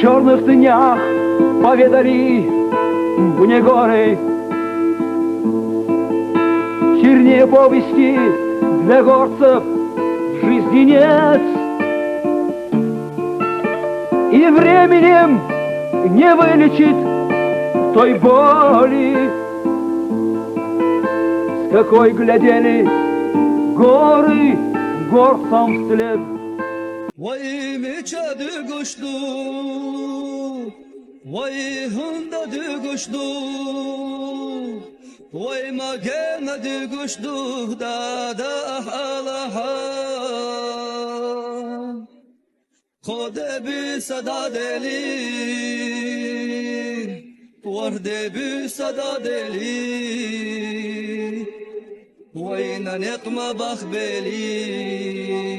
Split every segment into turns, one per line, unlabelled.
черных днях поведали мне горы. Чернее повести для горцев в жизни нет, и временем не вылечит той боли, с какой глядели горы горцам вслед.
Vay meçede kuşlu, vay hında kuşlu, vay magene kuşlu da halaha. Kode bi sada deli, varde bi sada deli, vay nanikma bakhbeli.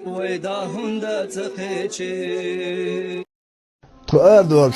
ويداهن دا تقيتشي
تو Erdoğan